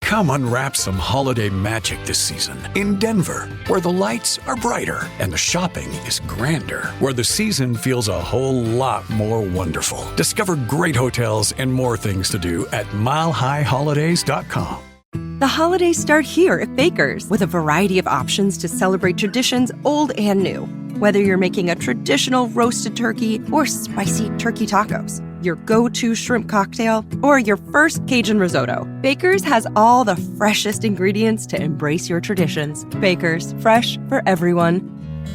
Come unwrap some holiday magic this season in Denver, where the lights are brighter and the shopping is grander, where the season feels a whole lot more wonderful. Discover great hotels and more things to do at milehighholidays.com. The holidays start here at Baker's with a variety of options to celebrate traditions old and new. Whether you're making a traditional roasted turkey or spicy turkey tacos, your go-to shrimp cocktail, or your first Cajun risotto, Baker's has all the freshest ingredients to embrace your traditions. Baker's, fresh for everyone.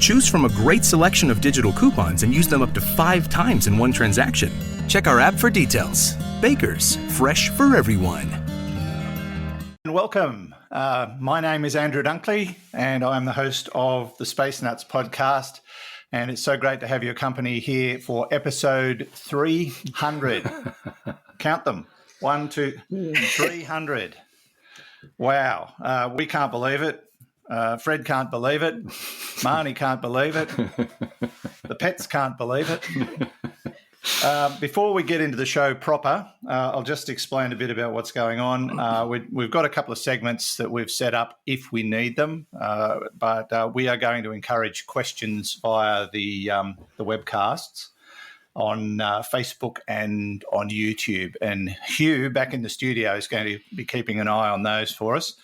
Choose from a great selection of digital coupons and use them up to 5 times in one transaction. Check our app for details. Baker's, fresh for everyone. Welcome. My name is Andrew Dunkley, and I'm the host of the Space Nuts podcast. And it's so great to have your company here for episode 300. Count them. 1, 2, 300. Wow. We can't believe it. Fred can't believe it. Marnie can't believe it. The pets can't believe it. Before we get into the show proper, I'll just explain a bit about what's going on. We've got a couple of segments that we've set up if we need them, but we are going to encourage questions via the webcasts on Facebook and on YouTube. And Hugh, back in the studio, is going to be keeping an eye on those for us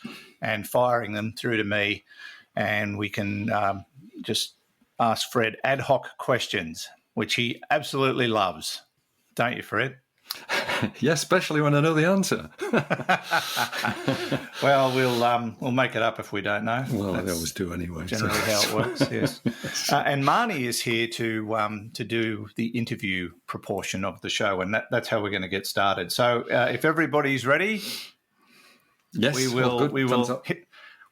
and firing them through to me, and we can just ask Fred ad hoc questions, which he absolutely loves. Don't you, Fred? Yes, especially when I know the answer. Well, we'll make it up if we don't know. Well, I always do anyway. Generally how it works, yes. And Marnie is here to do the interview proportion of the show, and that's how we're going to get started. So if everybody's ready, yes,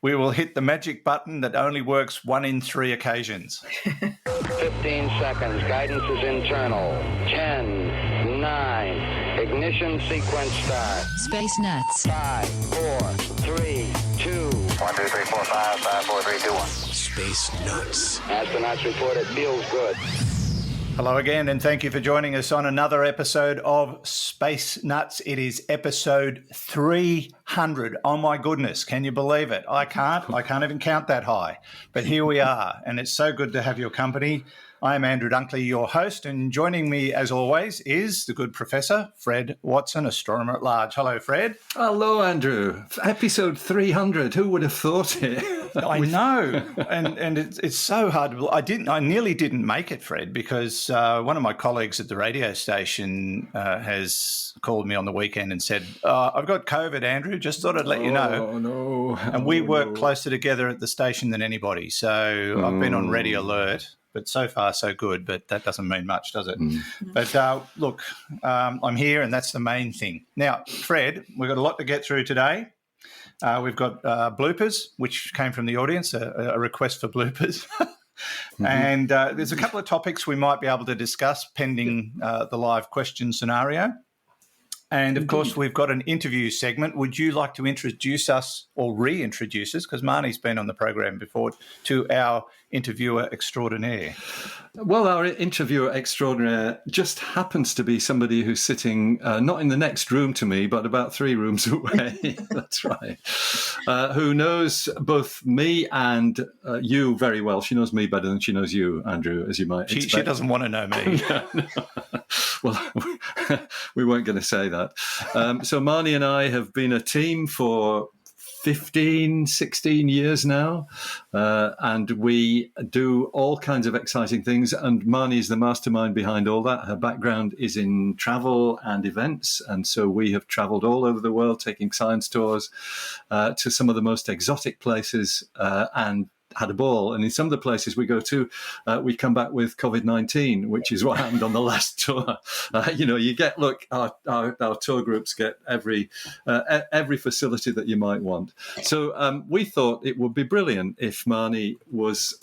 we will hit the magic button that only works 1 in 3 occasions. 15 seconds. Guidance is internal. 10, 9. Ignition sequence start. Space Nuts. 5, 4, 3, 2. 1, 2, 3, 4, 5, 5, 4, 3, 2, 1. Space Nuts. Astronauts report it feels good. Hello again, and thank you for joining us on another episode of Space Nuts. It is episode 300. Oh my goodness, can you believe it? I can't even count that high. But here we are, and it's so good to have your company. I am Andrew Dunkley, your host, and joining me, as always, is the good Professor Fred Watson, astronomer at large. Hello, Fred. Hello, Andrew. Episode 300. Who would have thought it? I know, and it's so hard to believe. I nearly didn't make it, Fred, because one of my colleagues at the radio station has called me on the weekend and said, I've got COVID, Andrew, just thought I'd let you know. Oh, no. And we work closer together at the station than anybody, so I've been on ready alert. But so far, so good. But that doesn't mean much, does it? But look, I'm here, and that's the main thing. Now, Fred, we've got a lot to get through today. We've got bloopers, which came from the audience, a request for bloopers. And there's a couple of topics we might be able to discuss pending the live question scenario. And, of course, we've got an interview segment. Would you like to introduce us or reintroduce us, because Marnie's been on the program before, to our interviewer extraordinaire? Well, our interviewer extraordinaire just happens to be somebody who's sitting not in the next room to me, but about 3 rooms away. That's right. Who knows both me and you very well. She knows me better than she knows you, Andrew, as you might expect. She doesn't want to know me. No. Well, we weren't going to say that. So Marnie and I have been a team for 15, 16 years now, and we do all kinds of exciting things, and Marnie is the mastermind behind all that. Her background is in travel and events, and so we have travelled all over the world taking science tours to some of the most exotic places and had a ball. And in some of the places we go to, we come back with COVID-19, which is what happened on the last tour. You get, look, our tour groups get every facility that you might want. So we thought it would be brilliant if Marnie was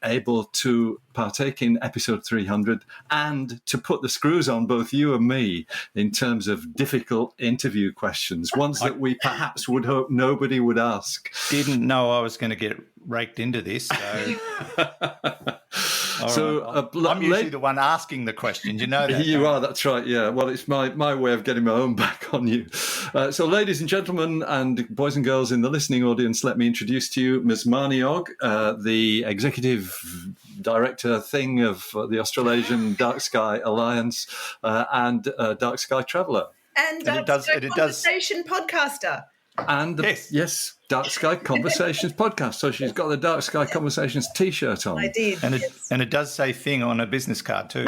able to partake in episode 300 and to put the screws on both you and me in terms of difficult interview questions, ones that we perhaps would hope nobody would ask. Didn't know I was going to get raked into this. So. I'm usually the one asking the questions. You know that. You are, that's right, yeah. Well, it's my way of getting my own back on you. So, ladies and gentlemen, and boys and girls in the listening audience, let me introduce to you Ms. Marnie Og, the Executive Director thing of the Australasian Dark Sky Alliance and Dark Sky Traveller. And conversation podcaster. And yes, Dark Sky Conversations podcast. So she's got the Dark Sky Conversations T-shirt on. I did, and it does say "thing" on a business card too.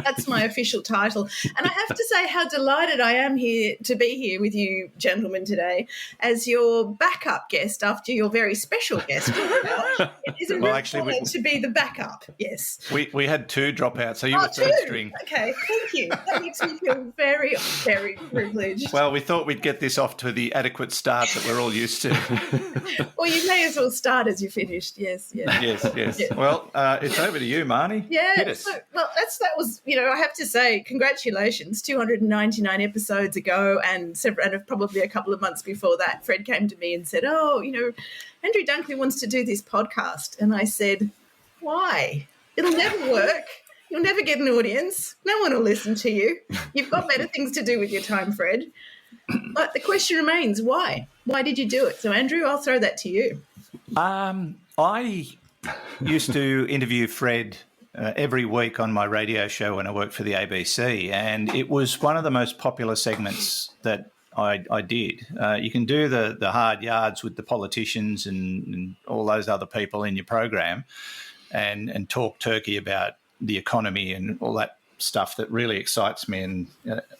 That's my official title. And I have to say how delighted I am here to be here with you, gentlemen, today as your backup guest after your very special guest. It is a real honor to be the backup. Yes, we had 2 dropouts, so you were third string. Okay, thank you. That makes me feel very, very privileged. Well, we thought we'd get this off to the adequate start that we're all used to. Well, you may as well start as you finished. Yes. Yes. Yeah. Well, it's over to you, Marnie. Yeah. Hit us. That was. I have to say, congratulations. 299 episodes ago, and probably a couple of months before that, Fred came to me and said, "Oh, Andrew Dunkley wants to do this podcast," and I said, "Why? It'll never work. You'll never get an audience. No one will listen to you. You've got better things to do with your time, Fred." But the question remains, why? Why did you do it? So, Andrew, I'll throw that to you. I used to interview Fred every week on my radio show when I worked for the ABC, and it was one of the most popular segments that I did. You can do the hard yards with the politicians and all those other people in your program and talk turkey about the economy and all that stuff that really excites me and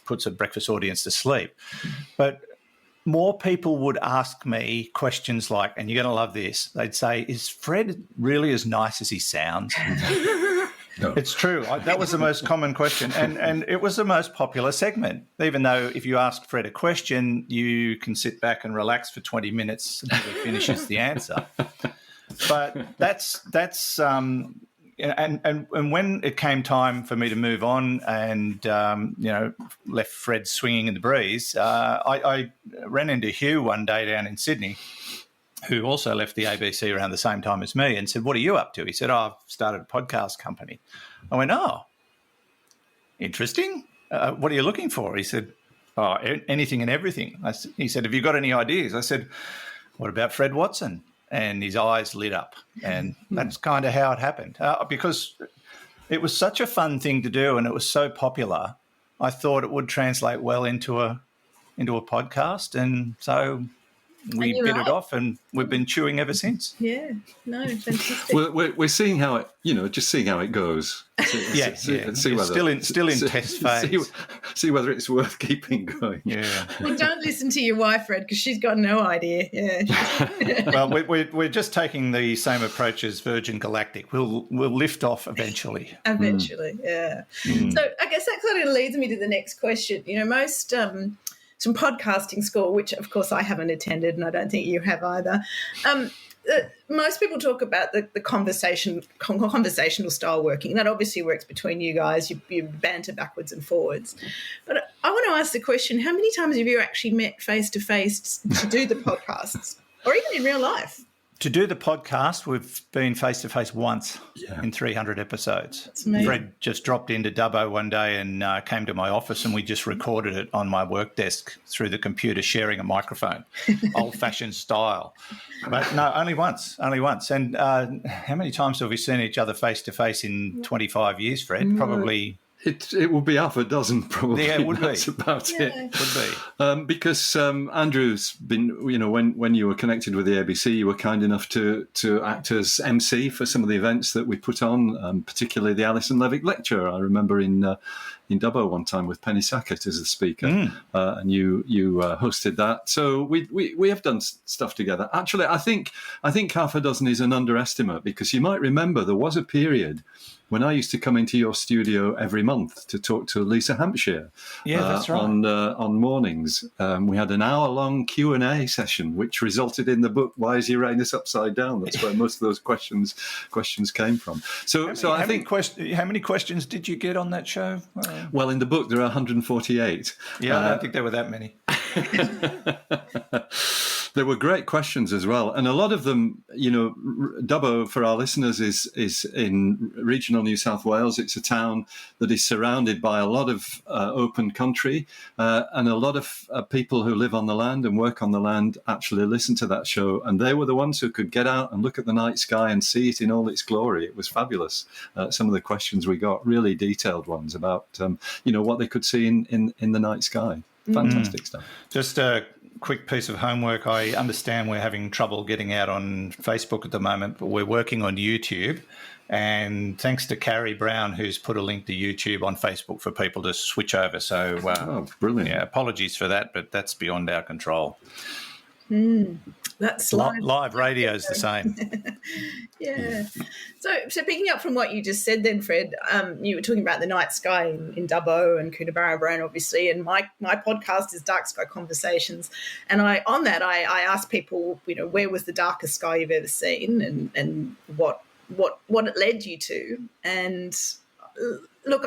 puts a breakfast audience to sleep. But more people would ask me questions like, and you're going to love this, they'd say, is Fred really as nice as he sounds? No. It's true. That was the most common question. And it was the most popular segment, even though if you ask Fred a question, you can sit back and relax for 20 minutes until he finishes the answer. But that's and when it came time for me to move on and, left Fred swinging in the breeze, I ran into Hugh one day down in Sydney, who also left the ABC around the same time as me, and said, "What are you up to?" He said, "I've started a podcast company." I went, "Oh, interesting. What are you looking for?" He said, "Oh, anything and everything." He said, "Have you got any ideas?" I said, "What about Fred Watson?" And his eyes lit up. And that's kind of how it happened. Because it was such a fun thing to do and it was so popular, I thought it would translate well into a podcast. And so we bit it off and we've been chewing ever since. Yeah, no, fantastic. We're seeing how it, just seeing how it goes. See whether, still in test phase. See whether it's worth keeping going. Yeah. Well, don't listen to your wife, Fred, because she's got no idea. Yeah. Well, we're just taking the same approach as Virgin Galactic. We'll lift off eventually. Eventually, yeah. So I guess that kind of leads me to the next question. Most some podcasting school, which of course I haven't attended, and I don't think you have either. Most people talk about the conversational style working. That obviously works between you guys. You banter backwards and forwards. But I want to ask the question, how many times have you actually met face-to-face to do the podcasts or even in real life? To do the podcast, we've been face-to-face once in 300 episodes. Fred just dropped into Dubbo one day and came to my office and we just recorded it on my work desk through the computer, sharing a microphone, old-fashioned style. But no, only once. And how many times have we seen each other face-to-face in 25 years, Fred? Probably... It would be half a dozen, probably. Yeah, it would That's be. about it. Would be. Because Andrew's been, when you were connected with the ABC, you were kind enough to act as MC for some of the events that we put on, particularly the Alison Levick Lecture. I remember in Dubbo one time with Penny Sackett as the speaker, and you hosted that. So we have done stuff together. Actually, I think half a dozen is an underestimate because you might remember there was a period when I used to come into your studio every month to talk to Lisa Hampshire. Yeah, that's right. On mornings. We had an hour-long Q&A session, which resulted in the book, Why is Uranus Upside Down? That's where most of those questions came from. How many questions did you get on that show? Well, in the book, there are 148. Yeah, I don't think there were that many. There were great questions as well, and a lot of them, Dubbo, for our listeners, is in regional New South Wales. It's a town that is surrounded by a lot of open country, and a lot of people who live on the land and work on the land actually listen to that show, and they were the ones who could get out and look at the night sky and see it in all its glory. It was fabulous. Some of the questions we got, really detailed ones about, what they could see in the night sky. Fantastic stuff. Just a quick piece of homework. I understand we're having trouble getting out on Facebook at the moment, but we're working on YouTube. And thanks to Carrie Brown, who's put a link to YouTube on Facebook for people to switch over. So, brilliant. Yeah, apologies for that, but that's beyond our control. That's live radio is the same. Yeah. So picking up from what you just said then, Fred, you were talking about the night sky in Dubbo and Coonabarra Brown, obviously, and my podcast is Dark Sky Conversations. And I asked people, where was the darkest sky you've ever seen and what it led you to. And look,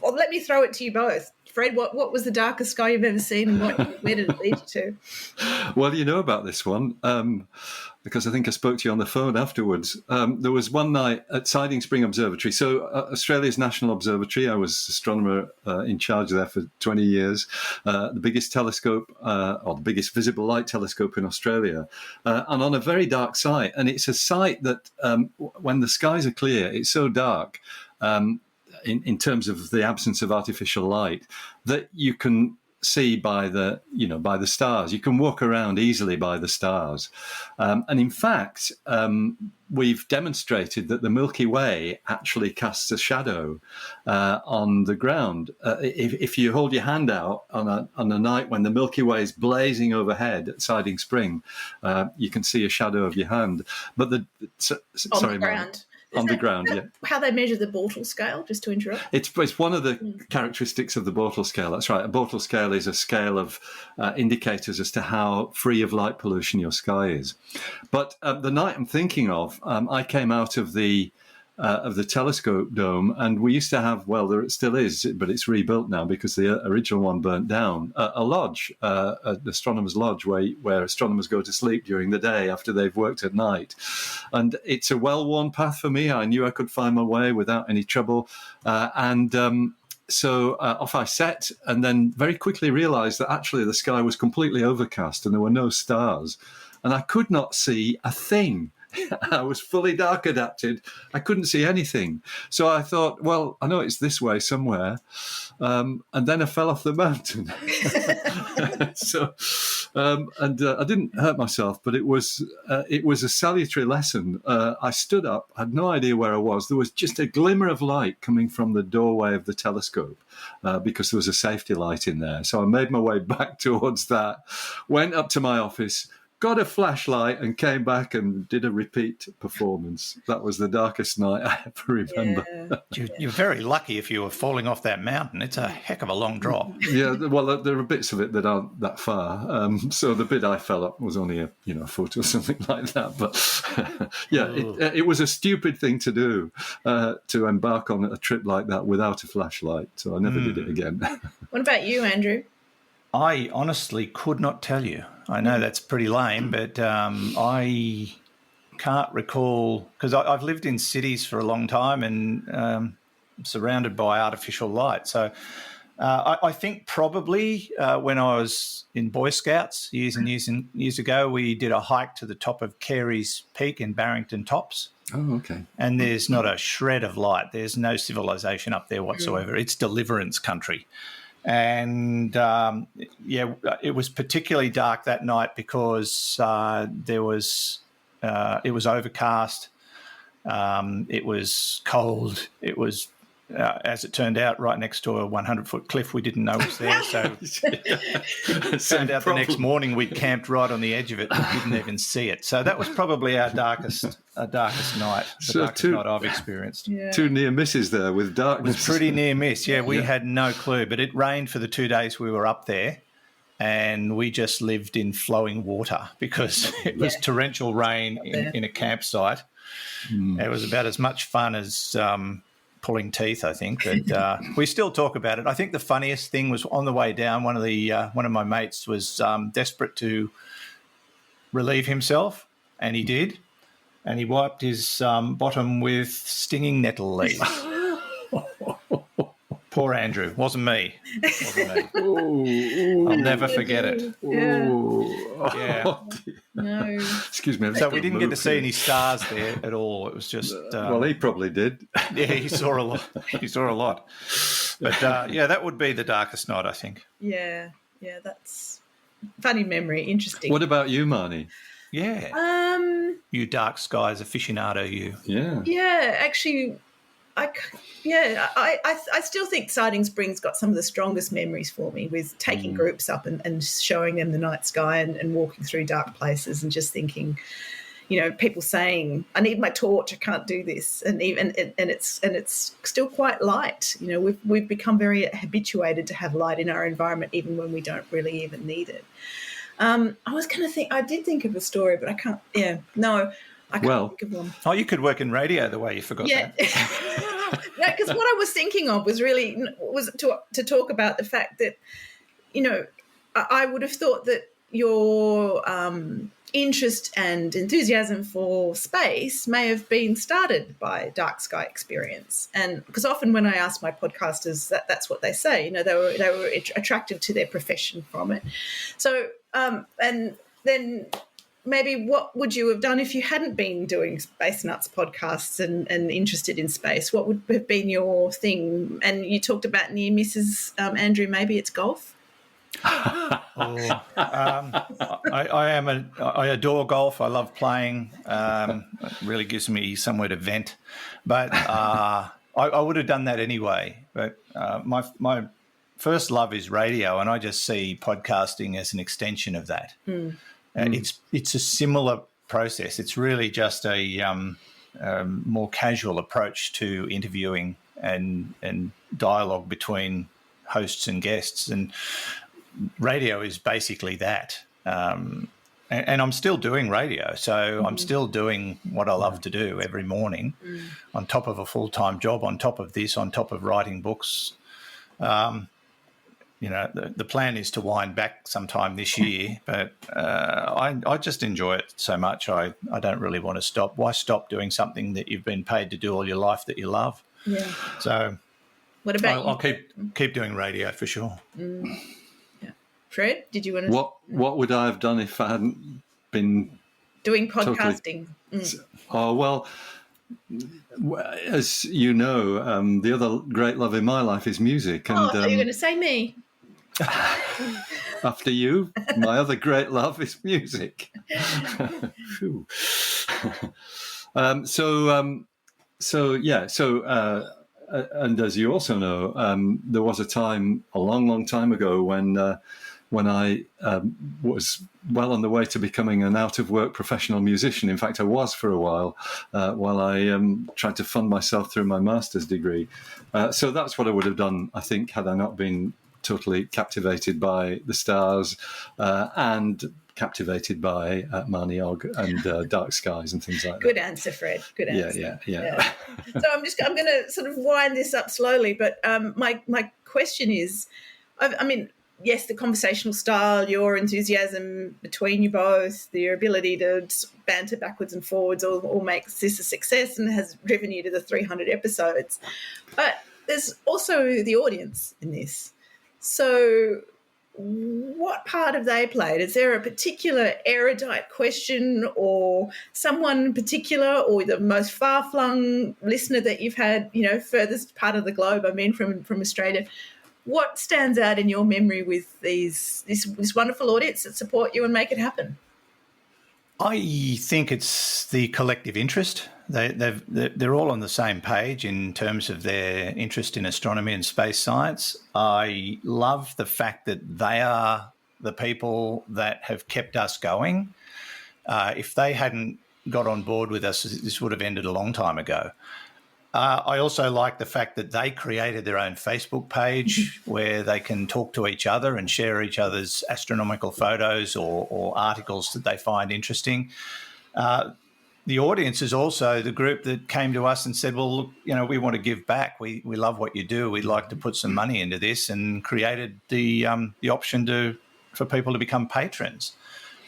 let me throw it to you both. Fred, what was the darkest sky you've ever seen and where did it lead you to? Well, you know about this one because I think I spoke to you on the phone afterwards. There was one night at Siding Spring Observatory. So Australia's National Observatory, I was astronomer in charge there for 20 years, the biggest telescope or the biggest visible light telescope in Australia, and on a very dark site. And it's a site that when the skies are clear, it's so dark, in terms of the absence of artificial light, that you can see by the stars. You can walk around easily by the stars. And in fact, we've demonstrated that the Milky Way actually casts a shadow on the ground. If you hold your hand out on a night when the Milky Way is blazing overhead at Siding Spring, you can see a shadow of your hand. But on the ground. On the ground, yeah. How they measure the Bortle scale, just to interrupt? It's one of the characteristics of the Bortle scale. That's right. A Bortle scale is a scale of indicators as to how free of light pollution your sky is. But the night I'm thinking of, I came out of the telescope dome, and we used to have, well, there it still is, but it's rebuilt now because the original one burnt down, a lodge, an astronomer's lodge where astronomers go to sleep during the day after they've worked at night. And it's a well-worn path for me. I knew I could find my way without any trouble. So off I set, and then very quickly realized that actually the sky was completely overcast and there were no stars. And I could not see a thing. I was fully dark adapted. I couldn't see anything. So I thought, well, I know it's this way somewhere. And then I fell off the mountain. I didn't hurt myself, but it was a salutary lesson. I stood up, had no idea where I was. There was just a glimmer of light coming from the doorway of the telescope because there was a safety light in there. So I made my way back towards that, went up to my office, got a flashlight and came back and did a repeat performance. That was the darkest night I ever remember. Yeah. You're very lucky if you were falling off that mountain. It's a heck of a long drop. Yeah, well, there are bits of it that aren't that far. So the bit I fell up was only a foot or something like that. But it was a stupid thing to do, to embark on a trip like that without a flashlight. So I never did it again. What about you, Andrew? I honestly could not tell you. I know that's pretty lame, but I can't recall, because I've lived in cities for a long time and surrounded by artificial light. So I think probably when I was in Boy Scouts years and years ago, we did a hike to the top of Carey's Peak in Barrington Tops. Oh, okay. And there's not a shred of light. There's no civilization up there whatsoever. It's deliverance country. And, it was particularly dark that night because it was overcast, it was cold, it was, as it turned out, right next to a 100-foot cliff we didn't know was there. So it turned out the next morning we'd camped right on the edge of it and didn't even see it. So that was probably our darkest night, the darkest night I've experienced. Yeah. 2 near misses there with darkness. It was pretty near miss. Yeah, we had no clue, but it rained for the 2 days we were up there, and we just lived in flowing water because it was torrential rain in a campsite. It was about as much fun as pulling teeth, I think, but we still talk about it. I think the funniest thing was on the way down, one of my mates was desperate to relieve himself, and he did. And he wiped his bottom with stinging nettle leaves. Poor Andrew. Wasn't me. I'll never forget it. Yeah. No. Excuse me. So we didn't get to see any stars there at all. It was just... well, he probably did. Yeah, he saw a lot. But, that would be the darkest night, I think. Yeah, that's funny memory. Interesting. What about you, Marnie? Yeah. You dark skies aficionado, you. Yeah. Yeah, actually, I still think Siding Springs got some of the strongest memories for me, with taking groups up and showing them the night sky and walking through dark places and just thinking, people saying, "I need my torch, I can't do this," and it's still quite light. We've become very habituated to have light in our environment, even when we don't really even need it. I was going to think, I did think of a story, but I can't. Yeah, no, I can't think of one. Oh, you could work in radio the way you forgot that. No, because what I was thinking of was to talk about the fact that, I would have thought that your interest and enthusiasm for space may have been started by dark sky experience, and because often when I ask my podcasters, that's what they say. They were attracted to their profession from it. So, and then maybe what would you have done if you hadn't been doing Space Nuts podcasts and interested in space? What would have been your thing? And you talked about near misses, Andrew. Maybe it's golf. I adore golf. I love playing. It really gives me somewhere to vent. But I would have done that anyway. But my first love is radio, and I just see podcasting as an extension of that. It's a similar process. It's really just a more casual approach to interviewing and dialogue between hosts and guests, and radio is basically that. And I'm still doing radio, so I'm still doing what I love to do every morning on top of a full-time job, on top of this, on top of writing books. The plan is to wind back sometime this year, but I just enjoy it so much. I don't really want to stop. Why stop doing something that you've been paid to do all your life that you love? Yeah. So what about you? I'll keep doing radio for sure. Yeah. Fred, did you want to? What would I have done if I hadn't been doing podcasting? Oh, well, as you know, the other great love in my life is music. And, I thought you were going to say me. After you, my other great love is music. And as you also know, there was a time a long, long time ago when I was well on the way to becoming an out-of-work professional musician. In fact, I was for a while I tried to fund myself through my master's degree. So that's what I would have done, I think, had I not been totally captivated by the stars and captivated by Marnie Og and dark skies and things like that. Good answer, Fred. Good answer. Yeah. So I'm going to sort of wind this up slowly, but my question is, I mean, yes, the conversational style, your enthusiasm between you both, your ability to banter backwards and forwards all makes this a success and has driven you to the 300 episodes. But there's also the audience in this. So what part have they played? Is there a particular erudite question or someone in particular, or the most far-flung listener that you've had, furthest part of the globe, from Australia? What stands out in your memory with this wonderful audience that support you and make it happen? I think it's the collective interest. They're all on the same page in terms of their interest in astronomy and space science. I love the fact that they are the people that have kept us going. If they hadn't got on board with us, this would have ended a long time ago. I also like the fact that they created their own Facebook page where they can talk to each other and share each other's astronomical photos or articles that they find interesting. The audience is also the group that came to us and said, well, look, we want to give back. We love what you do. We'd like to put some money into this, and created the option for people to become patrons.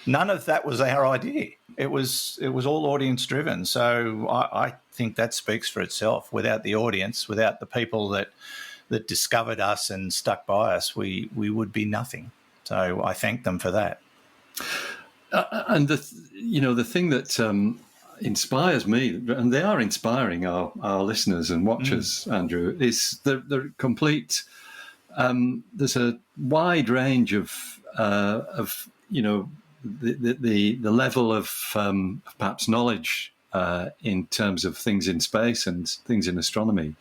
none of that was our idea. It was all audience driven. So I think that speaks for itself. Without the audience, without the people that discovered us and stuck by us, we would be nothing. So I thank them for that. And the thing that inspires me, and they are inspiring our listeners and watchers, Andrew, is the complete. There's a wide range of the level of perhaps knowledge in terms of things in space and things in astronomy,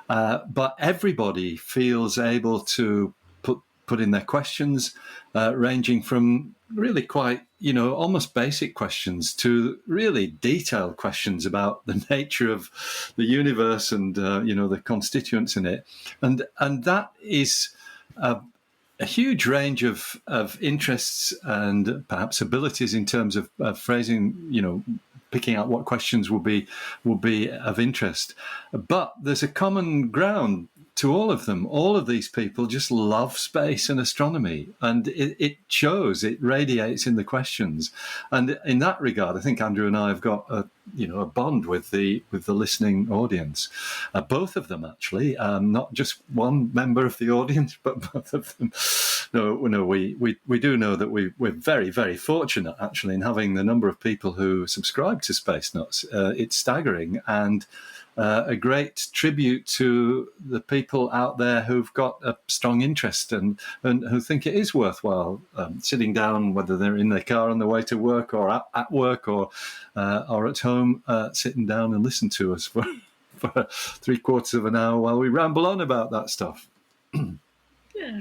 but everybody feels able to put in their questions, ranging from really quite, almost basic questions to really detailed questions about the nature of the universe and, the constituents in it. And that is a huge range of interests and perhaps abilities in terms of phrasing, picking out what questions will be of interest. But there's a common ground to all of them. All of these people just love space and astronomy, and it shows, it radiates in the questions. And in that regard, I think Andrew and I have got a bond with the listening audience. Both of them, actually, not just one member of the audience, but both of them. No, we do know that we're very, very fortunate, actually, in having the number of people who subscribe to Space Nuts. It's staggering, and a great tribute to the people out there who've got a strong interest and who think it is worthwhile sitting down, whether they're in their car on the way to work or at work or at home, sitting down and listen to us for 3/4 of an hour while we ramble on about that stuff. Yeah.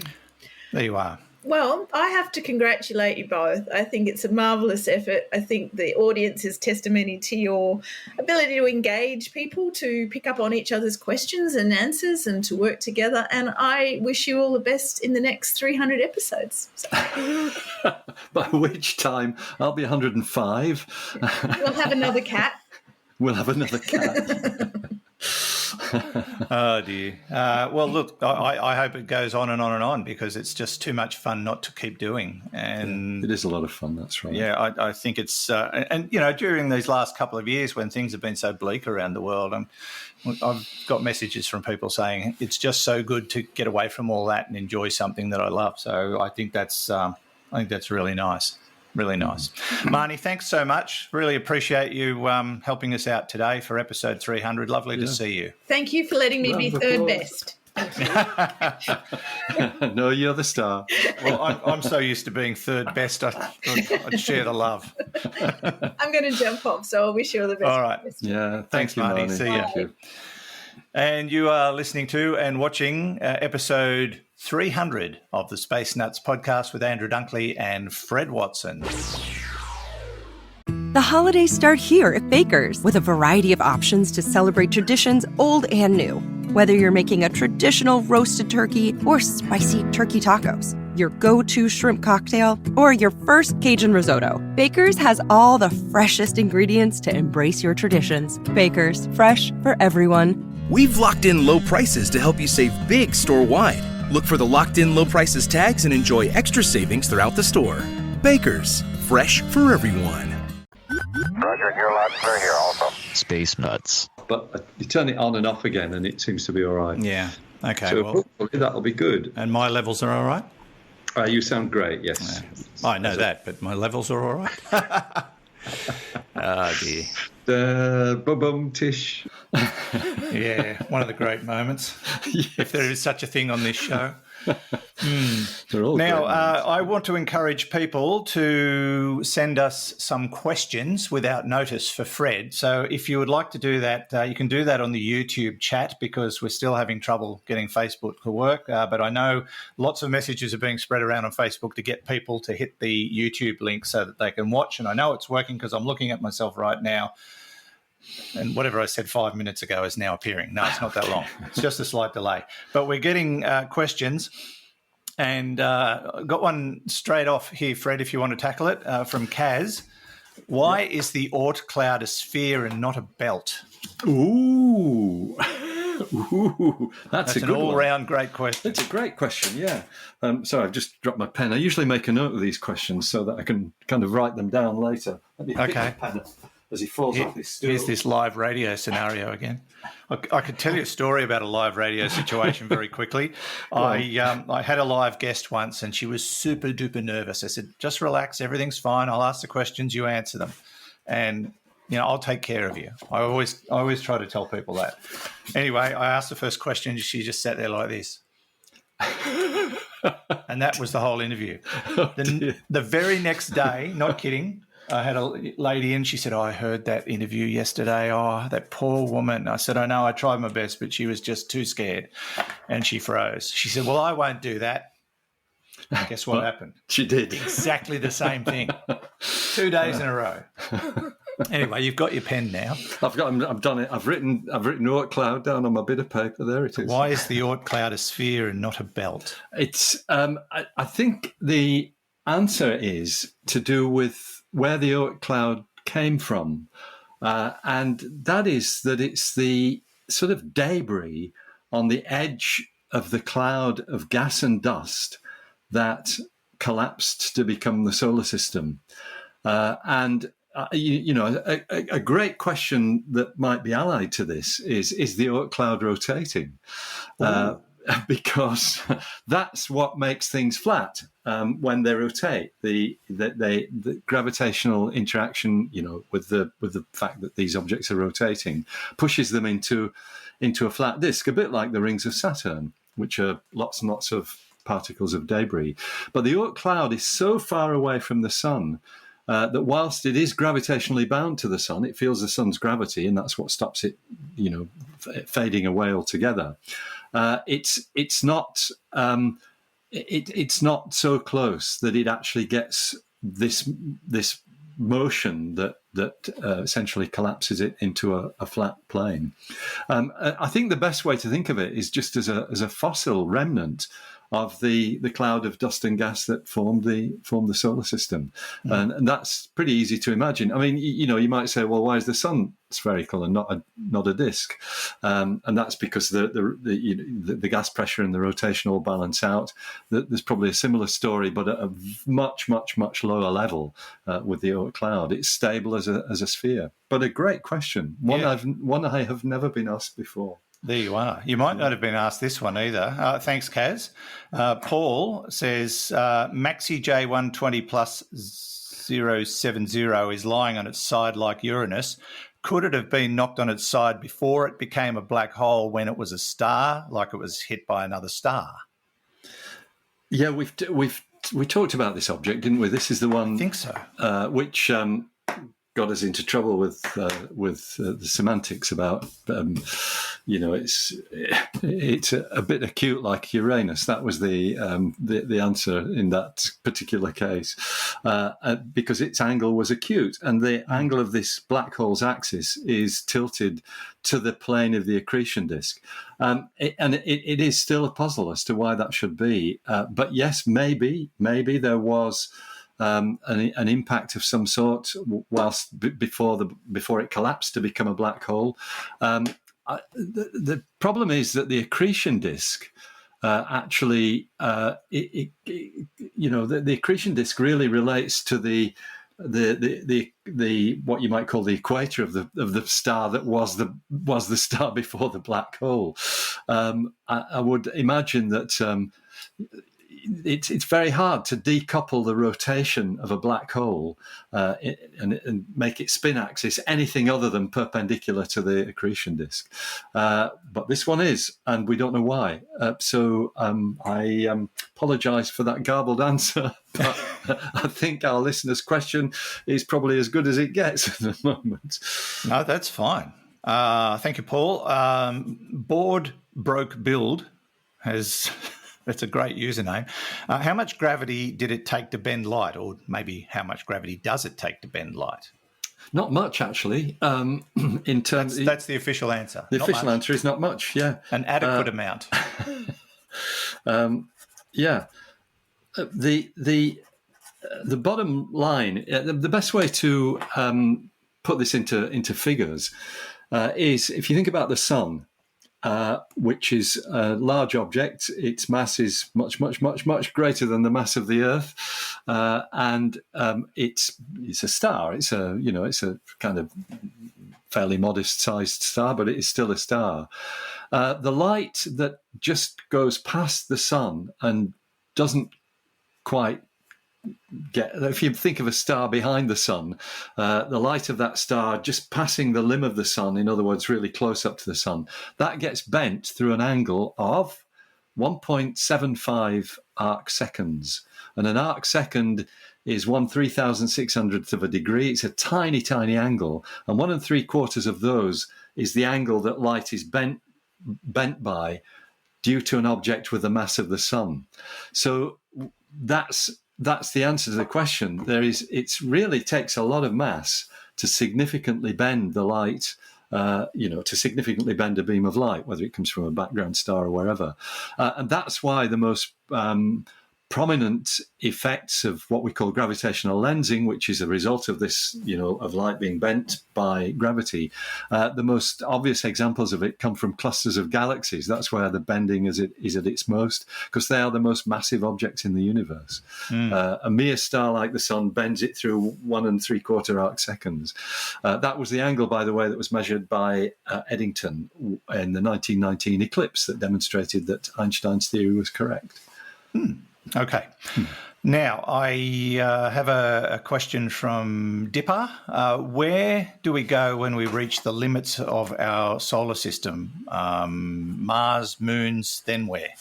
There you are. Well, I have to congratulate you both. I think it's a marvellous effort. I think the audience is testimony to your ability to engage people, to pick up on each other's questions and answers and to work together. And I wish you all the best in the next 300 episodes. So. By which time I'll be 105. We'll have another cat. We'll have another cat. Oh, dear. Well, look, I hope it goes on and on and on, because it's just too much fun not to keep doing. And it is a lot of fun, that's right. Yeah, I think it's and during these last couple of years when things have been so bleak around the world, I've got messages from people saying it's just so good to get away from all that and enjoy something that I love. So I think that's really nice. Really nice. Marnie, thanks so much. Really appreciate you helping us out today for episode 300. Lovely to see you. Thank you for letting me be third best. No, you're the star. Well, I'm so used to being third best, I'd share the love. I'm going to jump off, so I wish you all the best. All right. Yeah, thanks, Marnie. See you. Thank you. And you are listening to and watching episode 300 of the Space Nuts podcast with Andrew Dunkley and Fred Watson. The holidays start here at Baker's with a variety of options to celebrate traditions old and new. Whether you're making a traditional roasted turkey or spicy turkey tacos, your go-to shrimp cocktail, or your first Cajun risotto, Baker's has all the freshest ingredients to embrace your traditions. Baker's, fresh for everyone. We've locked in low prices to help you save big store-wide. Look for the locked-in low prices tags and enjoy extra savings throughout the store. Baker's, fresh for everyone. Roger, you're loud and clear here also. Space Nuts. But you turn it on and off again and it seems to be all right. Yeah. Okay. So well, hopefully that'll be good. And my levels are all right? You sound great, yes. I know that, but my levels are all right. Oh, dear. Boom, tish. Yeah, one of the great moments, if there is such a thing on this show. Now, I want to encourage people to send us some questions without notice for Fred. So if you would like to do that, you can do that on the YouTube chat, because we're still having trouble getting Facebook to work. But I know lots of messages are being spread around on Facebook to get people to hit the YouTube link so that they can watch. And I know it's working because I'm looking at myself right now. And whatever I said 5 minutes ago is now appearing. No, it's not that long. It's just a slight delay. But we're getting questions. And got one straight off here, Fred, if you want to tackle it, from Kaz. Why is the Oort cloud a sphere and not a belt? Ooh. Ooh, that's a an good one. all-round great question. It's a great question, yeah. Sorry, I've just dropped my pen. I usually make a note of these questions so that I can kind of write them down later. Let me pick Okay. the pen as he falls off his stool. Here's this live radio scenario again. I could tell you a story about a live radio situation very quickly. I had a live guest once, and she was super duper nervous. I said, "Just relax, everything's fine. I'll ask the questions, you answer them, and I'll take care of you." I always try to tell people that. Anyway, I asked the first question. She just sat there like this. And that was the whole interview. The very next day, not kidding, I had a lady in. She said, "I heard that interview yesterday. Oh, that poor woman." I said, "I know, I tried my best, but she was just too scared." And she froze. She said, "Well, I won't do that." Guess what happened? She did. Exactly the same thing. 2 days in a row. Anyway, you've got your pen now. I've done it. I've written Oort cloud down on my bit of paper. There it is. Why is the Oort cloud a sphere and not a belt? It's. I think the answer is to do with where the Oort cloud came from, and that is that it's the sort of debris on the edge of the cloud of gas and dust that collapsed to become the solar system, and. A great question that might be allied to this is the Oort cloud rotating? Because that's what makes things flat when they rotate. The gravitational interaction, with the fact that these objects are rotating, pushes them into a flat disk, a bit like the rings of Saturn, which are lots and lots of particles of debris. But the Oort cloud is so far away from the sun that whilst it is gravitationally bound to the sun, it feels the sun's gravity, and that's what stops it, fading away altogether. It's not so close that it actually gets this motion that essentially collapses it into a flat plane. I think the best way to think of it is just as a fossil remnant of the cloud of dust and gas that formed the solar system, and that's pretty easy to imagine. I mean, you might say, well, why is the sun spherical and not a disk? And that's because the gas pressure and the rotation all balance out. There's probably a similar story, but at a much lower level with the Oort cloud. It's stable as a sphere. But a great question, one I have never been asked before. There you are. You might not have been asked this one either. Thanks, Kaz. Paul says Maxi J120 plus 070 is lying on its side like Uranus. Could it have been knocked on its side before it became a black hole when it was a star, like it was hit by another star? Yeah, we talked about this object, didn't we? This is the one. I think so. Which got us into trouble with the semantics about it's a bit acute like Uranus. That was the answer in that particular case, because its angle was acute, and the angle of this black hole's axis is tilted to the plane of the accretion disk, it is still a puzzle as to why that should be. But yes, maybe there was an impact of some sort whilst before it collapsed to become a black hole. The problem is that the accretion disk actually, the accretion disk really relates to the what you might call the equator of the star that was the star before the black hole. I would imagine that. It's very hard to decouple the rotation of a black hole and make its spin axis anything other than perpendicular to the accretion disk. But this one is, and we don't know why. So I apologise for that garbled answer, but I think our listener's question is probably as good as it gets at the moment. No, that's fine. Thank you, Paul. Board Broke Build has... That's a great username. How much gravity did it take to bend light, or maybe how much gravity does it take to bend light? Not much, actually. In terms, that's the official answer. The official answer is not much. Yeah, an adequate amount. Yeah. The bottom line, the best way to put this into figures is if you think about the sun. which is a large object. Its mass is much, much, much, much greater than the mass of the Earth, and it's a star. It's a kind of fairly modest-sized star, but it is still a star. The light that just goes past the sun and doesn't quite if you think of a star behind the sun, the light of that star just passing the limb of the sun, in other words, really close up to the sun, that gets bent through an angle of 1.75 arc seconds. And an arc second is 1/3600th of a degree. It's a tiny, tiny angle. And 1 3/4 of those is the angle that light is bent by due to an object with the mass of the sun. So that's the answer to the question. It really takes a lot of mass to significantly bend the light, to significantly bend a beam of light, whether it comes from a background star or wherever. And that's why the most prominent effects of what we call gravitational lensing, which is a result of this, of light being bent by gravity. The most obvious examples of it come from clusters of galaxies. That's where the bending is at its most, because they are the most massive objects in the universe. A mere star like the sun bends it through 1 3/4 arc seconds. That was the angle, by the way, that was measured by Eddington in the 1919 eclipse that demonstrated that Einstein's theory was correct. Okay. Now, I have a question from Dipper. Where do we go when we reach the limits of our solar system? Mars, moons, then where?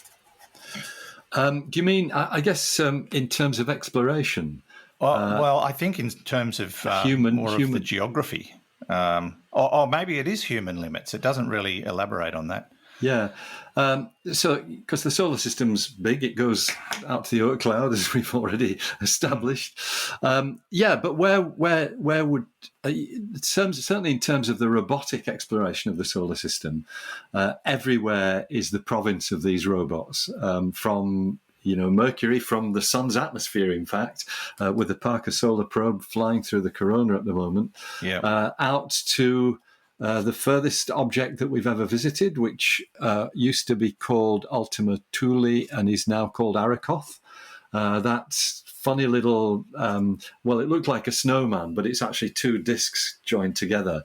Do you mean, I guess, in terms of exploration? Well, I think in terms of of the geography. Or maybe it is human limits. It doesn't really elaborate on that. Yeah. So, because the solar system's big, it goes out to the Oort cloud, as we've already established. But where would, certainly in terms of the robotic exploration of the solar system, everywhere is the province of these robots, from Mercury, from the sun's atmosphere, in fact, with the Parker Solar Probe flying through the corona at the moment, out to the furthest object that we've ever visited, which used to be called Ultima Thule and is now called Arrokoth. That's funny little, it looked like a snowman, but it's actually two disks joined together,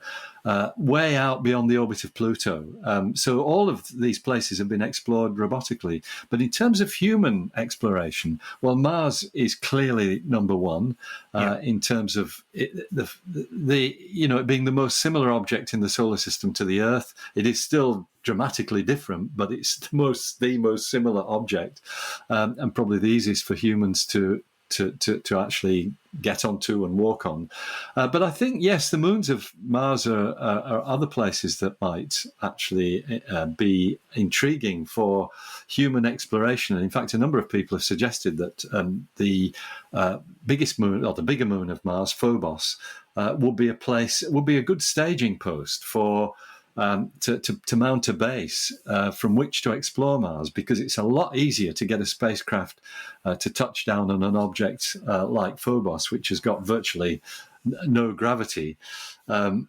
way out beyond the orbit of Pluto. So all of these places have been explored robotically. But in terms of human exploration, Mars is clearly number one in terms of it being the most similar object in the solar system to the Earth. It is still dramatically different, but it's the most similar object, and probably the easiest for humans to actually get onto and walk on. But I think, yes, the moons of Mars are other places that might actually be intriguing for human exploration. And in fact, a number of people have suggested that the biggest moon, or the bigger moon of Mars, Phobos, would be a good staging post for to mount a base from which to explore Mars, because it's a lot easier to get a spacecraft to touch down on an object like Phobos, which has got virtually no gravity. I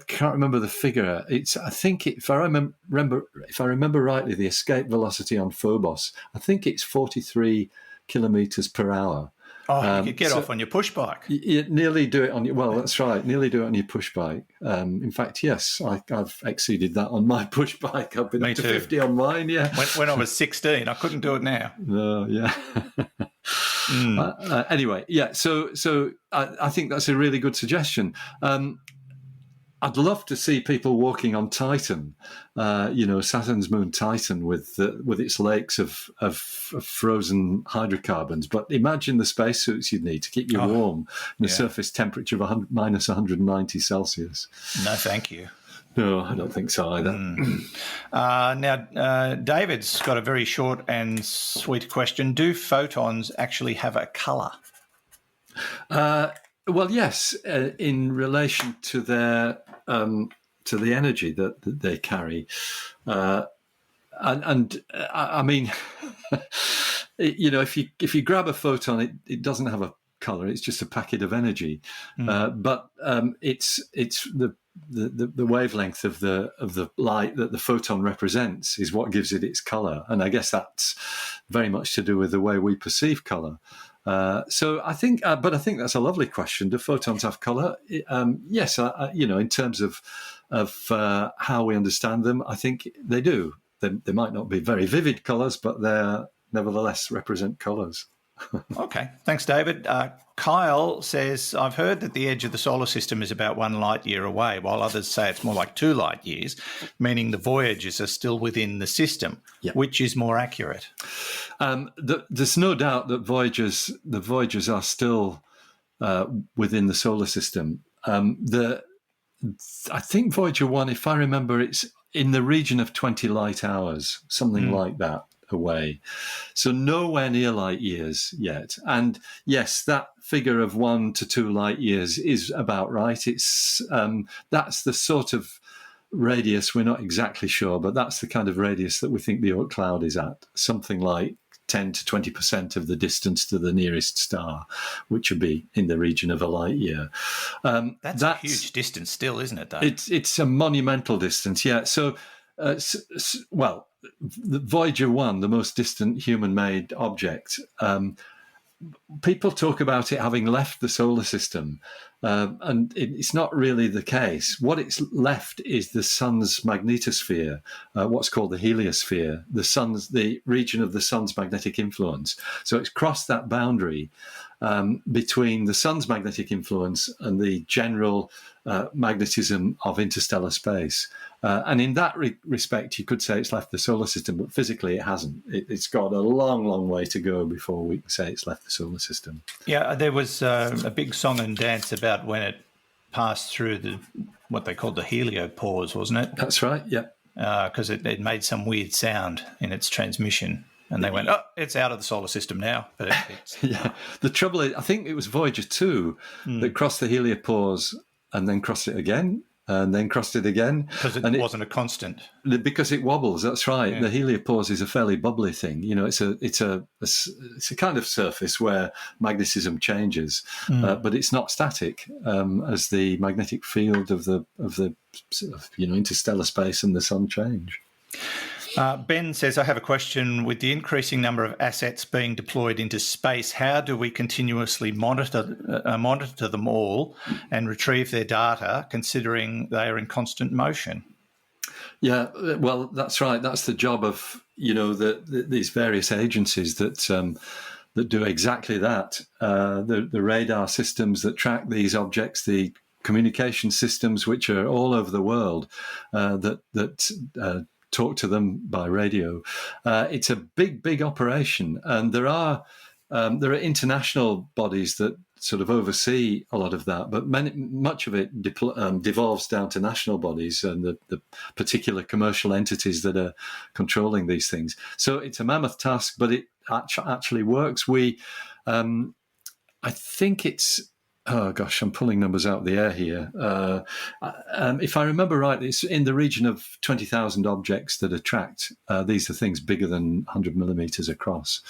can't remember the figure. If I remember rightly, the escape velocity on Phobos, I think it's 43 kilometers per hour. Oh, you could get off on your push bike. You nearly do it on your. Well, that's right. Nearly do it on your push bike. In fact, yes, I've exceeded that on my push bike. I've been up to 50 on mine. Yeah. When I was 16, I couldn't do it now. No, yeah. Anyway, yeah. So I think that's a really good suggestion. I'd love to see people walking on Titan, Saturn's moon Titan, with its lakes of frozen hydrocarbons. But imagine the spacesuits you'd need to keep you warm in a surface temperature of minus 190 Celsius. No, thank you. No, I don't think so either. Now, David's got a very short and sweet question. Do photons actually have a colour? Well, yes, in relation to their to the energy that they carry, and I mean, if you grab a photon, it doesn't have a color; it's just a packet of energy. But it's the the wavelength of the light that the photon represents is what gives it its color, and I guess that's very much to do with the way we perceive color. So I think, but I think that's a lovely question. Do photons have color? Yes, in terms of how we understand them, I think they do. They might not be very vivid colors, but they nevertheless represent colors. Okay, thanks, David. Kyle says, I've heard that the edge of the solar system is about 1 light year away, while others say it's more like 2 light years, meaning the voyages are still within the system. Yep. Which is more accurate? There's no doubt that the Voyagers are still within the solar system. I think Voyager 1, if I remember, it's in the region of 20 light hours, something like that, away. So nowhere near light years yet. And yes, that figure of 1 to 2 light years is about right. It's that's the sort of radius, we're not exactly sure, but that's the kind of radius that we think the Oort cloud is at, something like 10 to 20% of the distance to the nearest star, which would be in the region of a light year. That's a huge distance still, isn't it, though? It's a monumental distance, yeah. So, well, the Voyager 1, the most distant human-made object, people talk about it having left the solar system, and it's not really the case. What it's left is the sun's magnetosphere, what's called the heliosphere, the region of the sun's magnetic influence. So it's crossed that boundary between the sun's magnetic influence and the general magnetism of interstellar space. And in that respect, you could say it's left the solar system, but physically it hasn't. It's got a long, long way to go before we can say it's left the solar system. Yeah, there was a big song and dance about when it passed through what they called the heliopause, wasn't it? That's right, yeah. Because it made some weird sound in its transmission. And they went, it's out of the solar system now. But yeah, the trouble is, I think it was Voyager 2 that crossed the heliopause and then crossed it again. And then crossed it again. Because it wasn't a constant. Because it wobbles, that's right. Yeah. The heliopause is a fairly bubbly thing. You know, it's a kind of surface where magnetism changes, but it's not static, as the magnetic field of the interstellar space and the sun change. Ben says, I have a question. With the increasing number of assets being deployed into space, how do we continuously monitor them all and retrieve their data, considering they are in constant motion? Yeah, well, that's right. That's the job of, these various agencies that do exactly that. The radar systems that track these objects, the communication systems which are all over the world that talk to them by radio. It's a big operation, and there are international bodies that sort of oversee a lot of that, but much of it devolves down to national bodies and the particular commercial entities that are controlling these things. So it's a mammoth task, but it actually works. I think it's, oh gosh, I'm pulling numbers out of the air here. If I remember right, it's in the region of 20,000 objects that are tracked. These are things bigger than 100 millimeters across,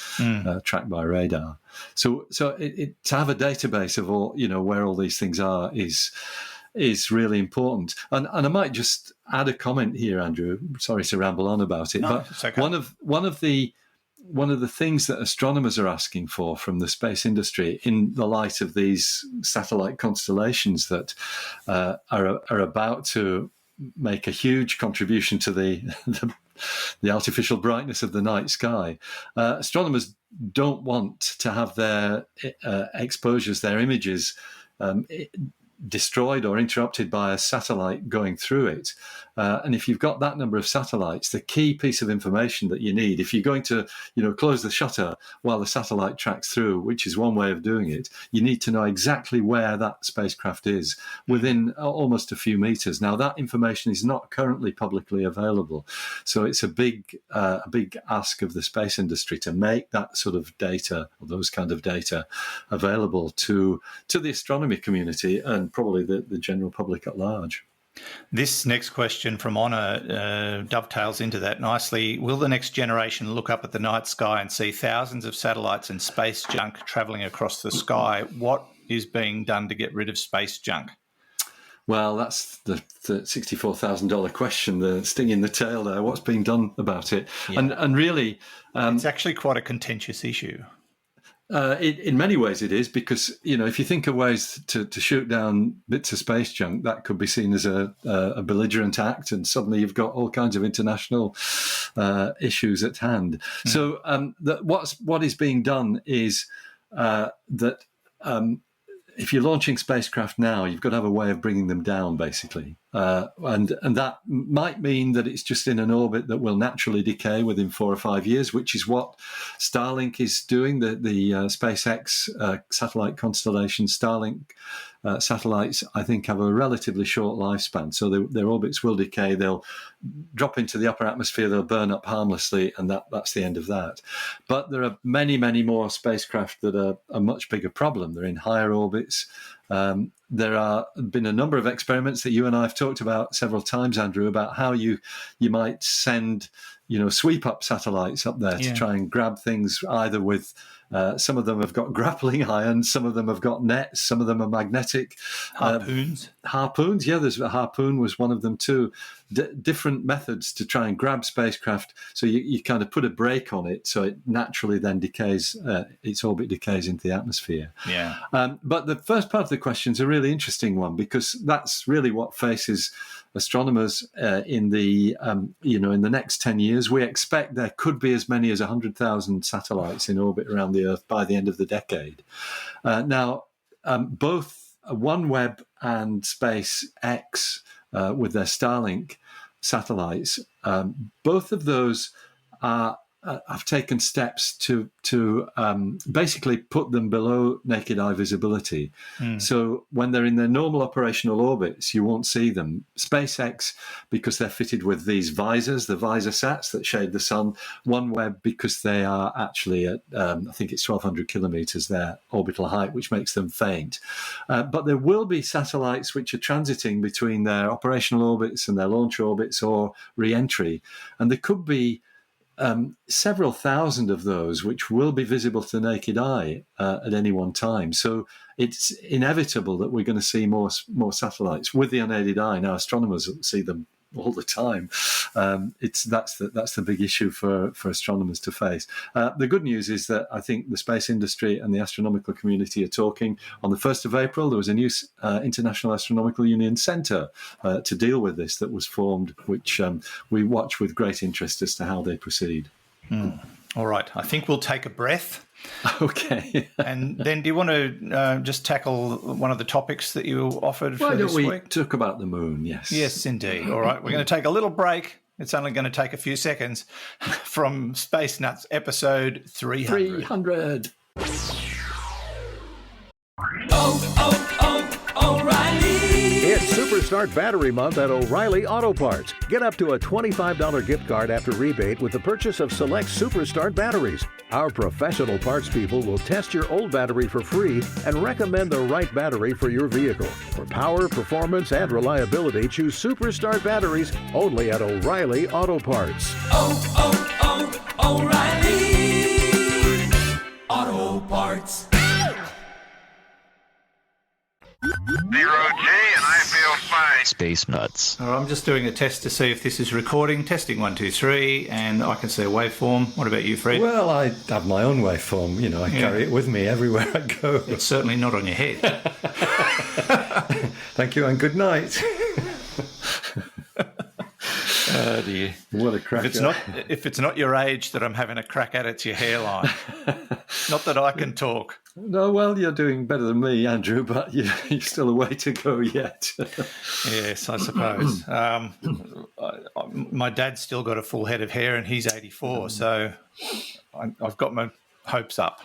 tracked by radar. So to have a database of all, where all these things are is really important. And I might just add a comment here, Andrew. Sorry to ramble on about it, but it's okay. One of the things that astronomers are asking for from the space industry, in the light of these satellite constellations that are about to make a huge contribution to the artificial brightness of the night sky, astronomers don't want to have their exposures, their images, destroyed or interrupted by a satellite going through it. And if you've got that number of satellites, the key piece of information that you need, if you're going to, close the shutter while the satellite tracks through, which is one way of doing it, you need to know exactly where that spacecraft is within almost a few meters. Now, that information is not currently publicly available. So it's a big ask of the space industry to make that sort of data, or those kind of data, available to the astronomy community and probably the general public at large. This next question from Honor dovetails into that nicely. Will the next generation look up at the night sky and see thousands of satellites and space junk travelling across the sky? What is being done to get rid of space junk? Well, that's the $64,000 question, the sting in the tail there. What's being done about it? Yeah. And really, it's actually quite a contentious issue. in many ways it is, because, if you think of ways to shoot down bits of space junk, that could be seen as a belligerent act, and suddenly you've got all kinds of international issues at hand. So what is being done is that if you're launching spacecraft now, you've got to have a way of bringing them down, basically. And that might mean that it's just in an orbit that will naturally decay within 4 or 5 years, which is what Starlink is doing. The SpaceX satellite constellation, Starlink satellites, I think, have a relatively short lifespan. So their orbits will decay. They'll drop into the upper atmosphere. They'll burn up harmlessly, and that's the end of that. But there are many, many more spacecraft that are a much bigger problem. They're in higher orbits. There are been a number of experiments that you and I have talked about several times, Andrew, about how you might send, sweep up satellites up there to try and grab things, either with some of them have got grappling irons, some of them have got nets, some of them are magnetic. Harpoons, yeah, there's a harpoon was one of them too. Different methods to try and grab spacecraft. So you kind of put a brake on it, so it naturally then decays, its orbit decays into the atmosphere. Yeah. But the first part of the question is a really interesting one, because that's really what faces astronomers in the next 10 years. We expect there could be as many as 100,000 satellites in orbit around the Earth by the end of the decade. Now, both OneWeb and SpaceX, with their Starlink satellites, both of those have taken steps to basically put them below naked eye visibility. So when they're in their normal operational orbits, you won't see them. SpaceX, because they're fitted with these visors, the visor sats that shade the sun. OneWeb, because they are actually at, I think it's 1,200 kilometers, their orbital height, which makes them faint. But there will be satellites which are transiting between their operational orbits and their launch orbits or re-entry. And there could be several thousand of those which will be visible to the naked eye at any one time. So it's inevitable that we're going to see more satellites with the unaided eye. Now, astronomers see them all the time. That's the big issue for astronomers to face. The good news is that I think the space industry and the astronomical community are talking. On the 1st of April, there was a new International Astronomical Union Centre to deal with this that was formed, which we watch with great interest as to how they proceed. All right. I think we'll take a breath. Okay. And then do you want to just tackle one of the topics that you offered for this week? Why don't we talk about the moon? Yes. Yes, indeed. All right. We're going to take a little break. It's only going to take a few seconds from Space Nuts episode 300. 300. O'Reilly. It's Superstart Battery Month at O'Reilly Auto Parts. Get up to a $25 gift card after rebate with the purchase of select Superstart batteries. Our professional parts people will test your old battery for free and recommend the right battery for your vehicle. For power, performance, and reliability, choose Superstart batteries only at O'Reilly Auto Parts. O'Reilly Auto Parts. 0G, and I feel fine. Space Nuts. All right, I'm just doing a test to see if this is recording. Testing 1, 2, 3, and I can see a waveform. What about you, Fred? Well, I have my own waveform. I carry it with me everywhere I go. It's certainly not on your head. Thank you and good night. Oh dear. What a crack. If it's not your age that I'm having a crack at, it's your hairline. Not that I can talk. No, well, you're doing better than me, Andrew, but you're still a way to go yet. Yes, I suppose. My dad's still got a full head of hair and he's 84, so I've got my hopes up.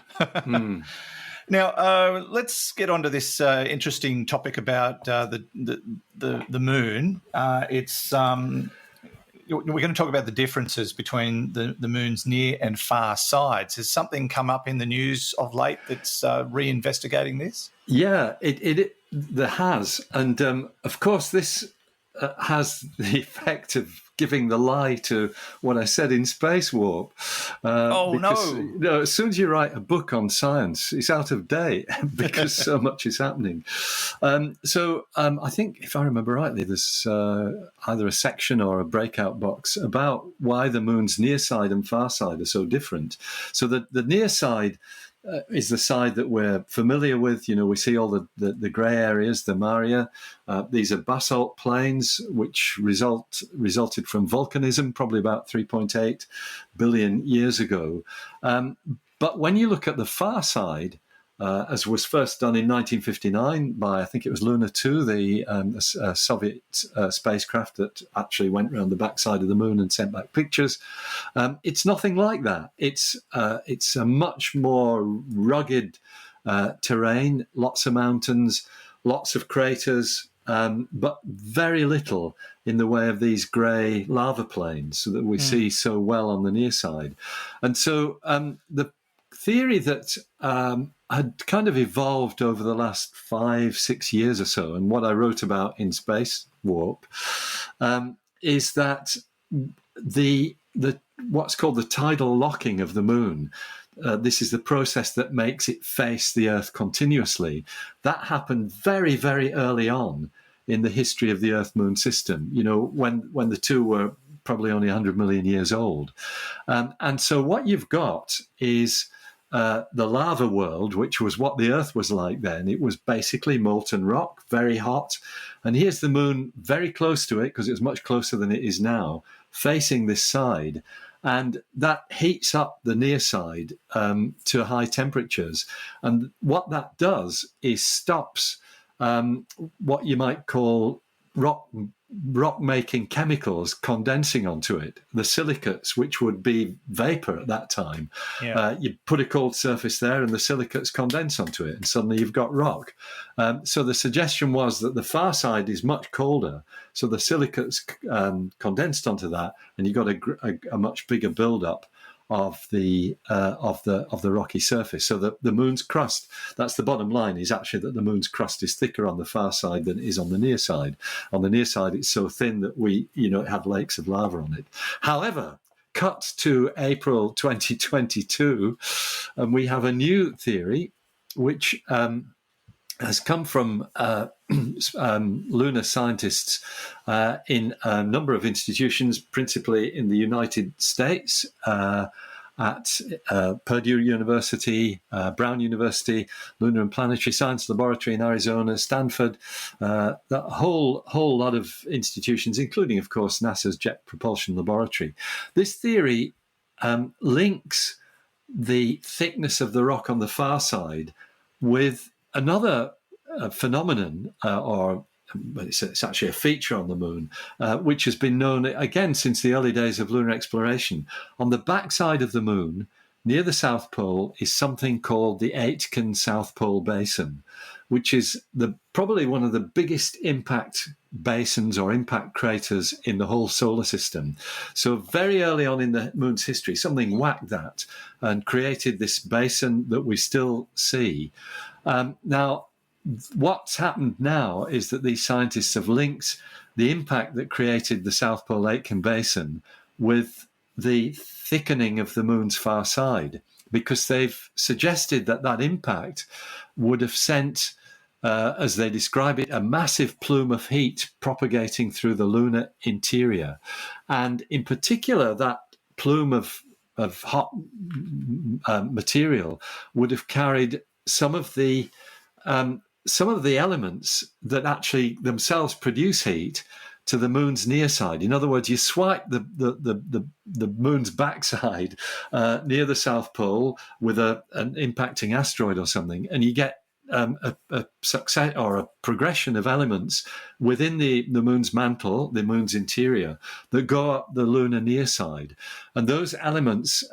Now, let's get on to this interesting topic about the moon. We're going to talk about the differences between the moon's near and far sides. Has something come up in the news of late that's reinvestigating this? Yeah, it there has. And, of course, this has the effect of giving the lie to what I said in Space Warp. As soon as you write a book on science, it's out of date because so much is happening. I think, if I remember rightly, there's either a section or a breakout box about why the moon's near side and far side are so different. So the near side is the side that we're familiar with. We see all the grey areas, the Maria. These are basalt plains, which resulted from volcanism probably about 3.8 billion years ago. But when you look at the far side, as was first done in 1959 by, I think it was Luna 2, the Soviet spacecraft that actually went around the backside of the moon and sent back pictures. It's nothing like that. It's a much more rugged terrain, lots of mountains, lots of craters, but very little in the way of these grey lava plains that we see so well on the near side. And so the theory that had kind of evolved over the last 5-6 years or so, and what I wrote about in Space Warp, is that the what's called the tidal locking of the moon. This is the process that makes it face the Earth continuously. That happened very, very early on in the history of the Earth-Moon system. When the two were probably only 100 million years old, and so what you've got is the lava world, which was what the Earth was like then. It was basically molten rock, very hot. And here's the moon very close to it, because it was much closer than it is now, facing this side. And that heats up the near side to high temperatures. And what that does is stops what you might call rock-making chemicals condensing onto it, the silicates, which would be vapor at that time. You put a cold surface there and the silicates condense onto it, and suddenly you've got rock. So the suggestion was that the far side is much colder, so the silicates condensed onto that, and you've got a much bigger build-up of the rocky surface. So the moon's crust, that's the bottom line, is actually that the moon's crust is thicker on the far side than it is on the near side. On the near side, it's so thin that it had lakes of lava on it. However, cut to April 2022, and we have a new theory which has come from lunar scientists in a number of institutions, principally in the United States, at Purdue University, Brown University, Lunar and Planetary Science Laboratory in Arizona, Stanford, the whole lot of institutions, including, of course, NASA's Jet Propulsion Laboratory. This theory links the thickness of the rock on the far side with another phenomenon, it's actually a feature on the moon, which has been known, again, since the early days of lunar exploration. On the backside of the moon, near the South Pole, is something called the Aitken South Pole Basin, which is probably one of the biggest impact basins or impact craters in the whole solar system. So very early on in the moon's history, something whacked that and created this basin that we still see. Now, what's happened now is that these scientists have linked the impact that created the South Pole Aitken Basin with the thickening of the moon's far side, because they've suggested that impact would have sent, as they describe it, a massive plume of heat propagating through the lunar interior. And in particular, that plume of hot material would have carried some of the elements that actually themselves produce heat to the moon's near side. In other words, you swipe the moon's backside near the South Pole with an impacting asteroid or something, and you get a success or a progression of elements within the moon's mantle, the moon's interior, that go up the lunar near side. And those elements,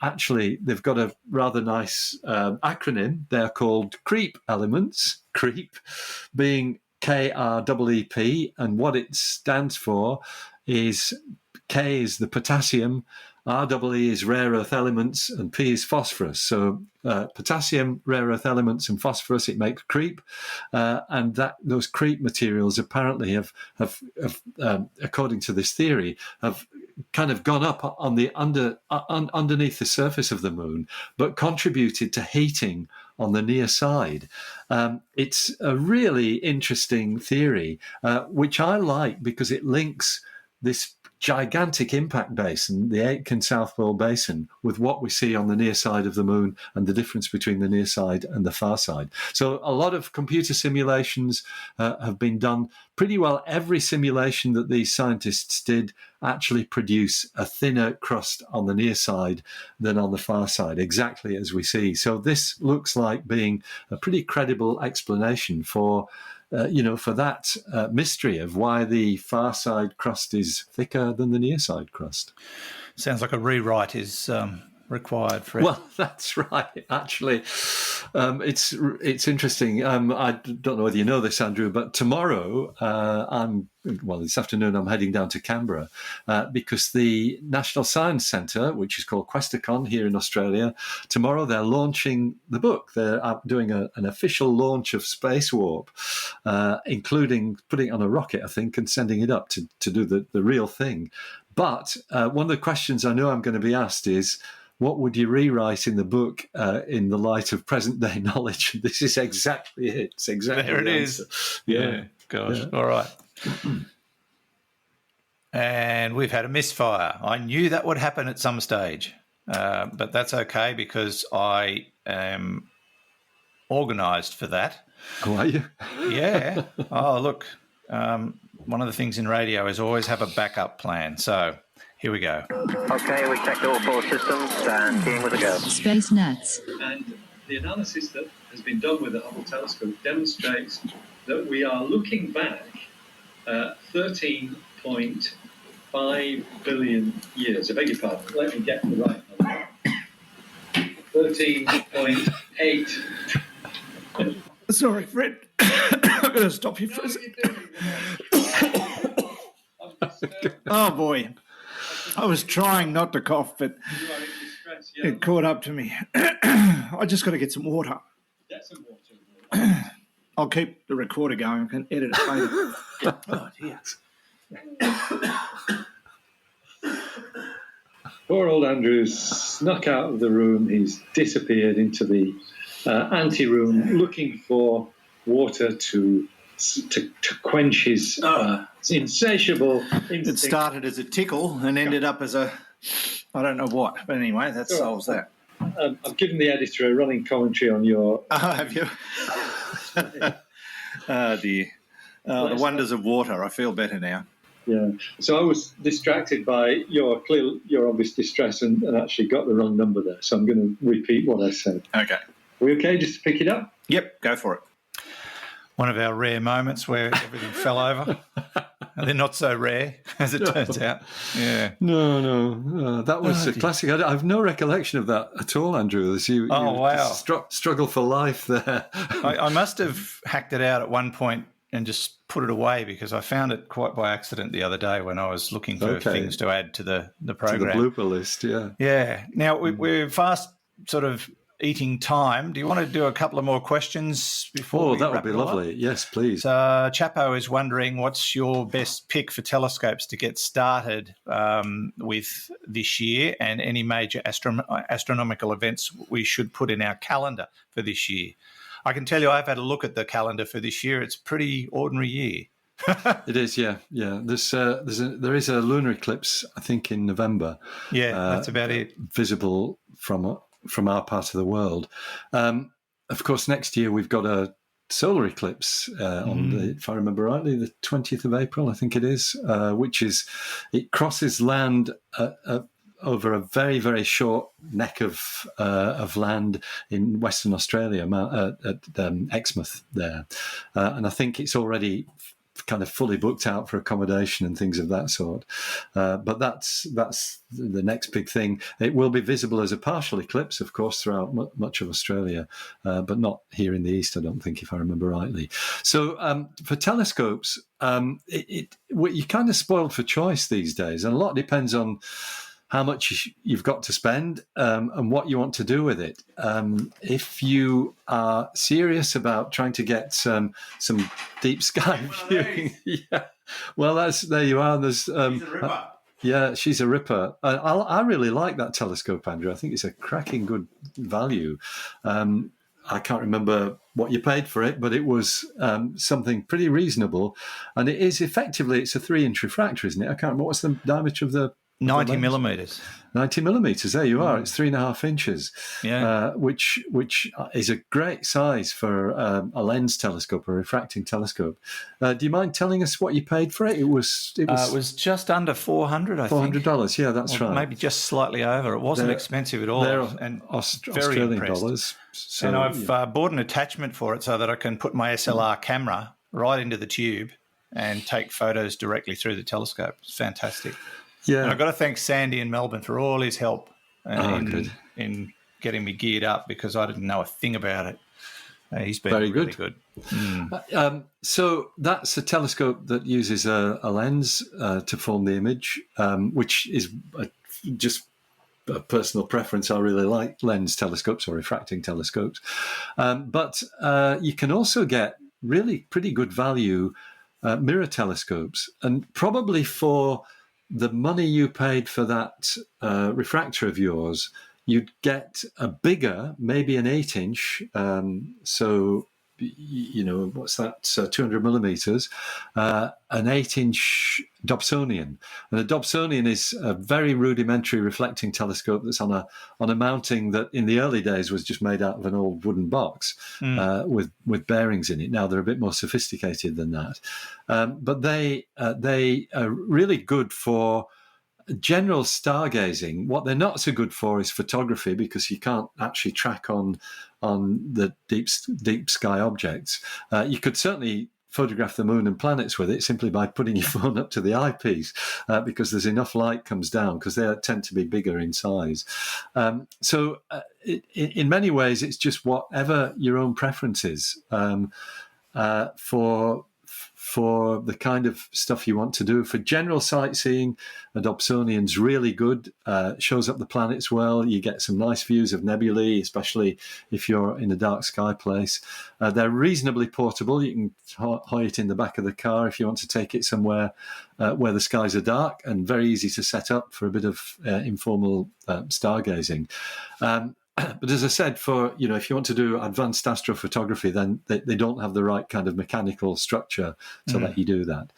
actually, they've got a rather nice acronym. They're called CREEP elements, CREEP being KREEP, and what it stands for is K is the potassium, REE is rare earth elements, and P is phosphorus. So potassium, rare earth elements, and phosphorus, it makes creep, and those creep materials apparently have according to this theory, have kind of gone up on the underneath the surface of the moon, but contributed to heating on the near side. It's a really interesting theory, which I like because it links this gigantic impact basin, the Aitken South Pole Basin, with what we see on the near side of the moon and the difference between the near side and the far side. So a lot of computer simulations have been done. Pretty well every simulation that these scientists did actually produce a thinner crust on the near side than on the far side, exactly as we see. So this looks like being a pretty credible explanation for for that mystery of why the far side crust is thicker than the near side crust. Sounds like a rewrite is required for it. Well, that's right. Actually, it's interesting. I don't know whether you know this, Andrew, but tomorrow this afternoon I'm heading down to Canberra because the National Science Centre, which is called Questacon here in Australia, tomorrow they're launching the book. They're doing an official launch of Space Warp, including putting it on a rocket, I think, and sending it up to do the real thing. But one of the questions I know I'm going to be asked is, what would you rewrite in the book in the light of present-day knowledge? This is exactly it. It's exactly there it is. Yeah. Gosh. Yeah. All right. And we've had a misfire. I knew that would happen at some stage, but that's okay because I am organised for that. Oh, are you? Yeah. Oh, look, one of the things in radio is always have a backup plan. So here we go. Okay, we checked all 4 systems and team with a go. Space Nuts. And the analysis that has been done with the Hubble telescope demonstrates that we are looking back 13.5 billion years. I beg your pardon. Let me get the right number. 13.8. Sorry, Fred. I'm going to stop you for a second. Oh, boy. I was trying not to cough, but it caught up to me. I just got to get some water. Get some water. I'll keep the recorder going. I can edit it later. Oh, dear. Poor old Andrew's snuck out of the room. He's disappeared into the ante-room looking for water to quench his insatiable instinct. It started as a tickle and ended up as a, I don't know what. But anyway, that solves that. I've given the editor a running commentary on your... Oh, have you? Oh, dear. Oh, the wonders of water. I feel better now. Yeah. So I was distracted by your obvious distress and actually got the wrong number there. So I'm going to repeat what I said. Okay. Are we okay just to pick it up? Yep, go for it. One of our rare moments where everything fell over. And they're not so rare, as it turns out. Yeah. No. That was a classic. I have no recollection of that at all, Andrew. You wow. Struggle for life there. I must have hacked it out at one point and just put it away because I found it quite by accident the other day when I was looking for things to add to the program. To the blooper list, yeah. Yeah. Now, we're fast sort of eating time. Do you want to do a couple of more questions before? Oh, that would be lovely. Yes, please. Chapo is wondering, what's your best pick for telescopes to get started with this year, and any major astronomical events we should put in our calendar for this year? I can tell you I've had a look at the calendar for this year. It's a pretty ordinary year. It is, yeah. There is a lunar eclipse, I think, in November. Yeah, that's about it. Visible from our part of the world. Of course, next year we've got a solar eclipse on if I remember rightly, the 20th of April, I think it is, it crosses land over a very, very short neck of land in Western Australia, at Exmouth there. And I think it's already kind of fully booked out for accommodation and things of that sort. But that's the next big thing. It will be visible as a partial eclipse, of course, throughout much of Australia, but not here in the east, I don't think, if I remember rightly. So for telescopes, you're kind of spoiled for choice these days, and a lot depends on how much you've got to spend and what you want to do with it. If you are serious about trying to get some deep sky viewing, yeah, well, there you are. There's yeah, she's a ripper. I really like that telescope, Andrew. I think it's a cracking good value. I can't remember what you paid for it, but it was something pretty reasonable. And it is effectively, it's a 3-inch refractor, isn't it? I can't remember, what's the diameter of the 90 millimetres. 90 millimetres, there you are. It's 3.5 inches, Yeah. which is a great size for a lens telescope, a refracting telescope. Do you mind telling us what you paid for it? It was just under $400, I think. $400, yeah, that's right. Maybe just slightly over. It wasn't expensive at all. They're and very Australian impressed. dollars. So, and I've bought an attachment for it so that I can put my SLR camera right into the tube and take photos directly through the telescope. It's fantastic. Yeah. And I've got to thank Sandy in Melbourne for all his help in getting me geared up, because I didn't know a thing about it. He's been very really good. So that's a telescope that uses a lens to form the image, which is just a personal preference. I really like lens telescopes or refracting telescopes. But you can also get really pretty good value mirror telescopes. And probably for the money you paid for that refractor of yours, you'd get a bigger, maybe an 8-inch. So, what's that? 200 millimeters, an 8-inch Dobsonian. And a Dobsonian is a very rudimentary reflecting telescope that's on a mounting that in the early days was just made out of an old wooden box with bearings in it. Now they're a bit more sophisticated than that. But they are really good for general stargazing. What they're not so good for is photography, because you can't actually track on the deep sky objects. You could certainly photograph the moon and planets with it simply by putting your phone up to the eyepiece, because there's enough light comes down, because they tend to be bigger in size. So in many ways, it's just whatever your own preference is for the kind of stuff you want to do. For general sightseeing, a Dobsonian's really good, shows up the planets well. You get some nice views of nebulae, especially if you're in a dark sky place. They're reasonably portable. You can hoy it in the back of the car if you want to take it somewhere where the skies are dark, and very easy to set up for a bit of informal stargazing. But as I said, for if you want to do advanced astrophotography, then they don't have the right kind of mechanical structure to let you do that.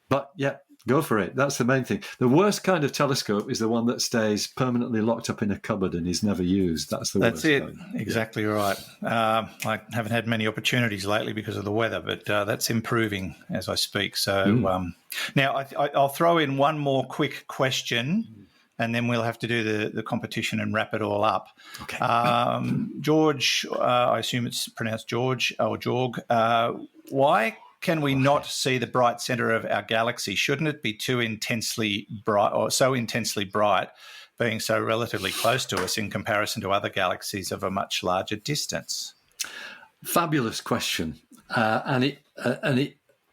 But yeah, go for it. That's the main thing. The worst kind of telescope is the one that stays permanently locked up in a cupboard and is never used. That's the worst. That's it. Kind. Exactly right. I haven't had many opportunities lately because of the weather, but that's improving as I speak. So now I'll throw in one more quick question, and then we'll have to do the competition and wrap it all up. Okay. George, I assume it's pronounced George or Jorg. Why can we not see the bright centre of our galaxy? Shouldn't it be too intensely bright, or so intensely bright, being so relatively close to us in comparison to other galaxies of a much larger distance? Fabulous question, and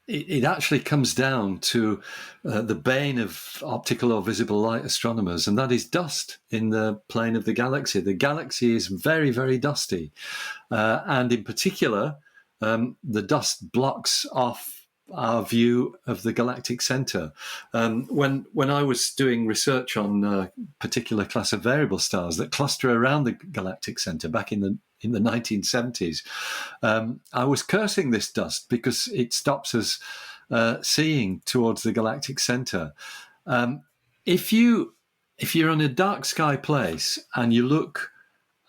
it actually comes down to the bane of optical or visible light astronomers, and that is dust in the plane of the galaxy. The galaxy is very, very dusty, and in particular, the dust blocks off our view of the galactic centre. When I was doing research on a particular class of variable stars that cluster around the galactic centre back in the 1970s, I was cursing this dust because it stops us seeing towards the galactic centre. If you're in a dark sky place and you look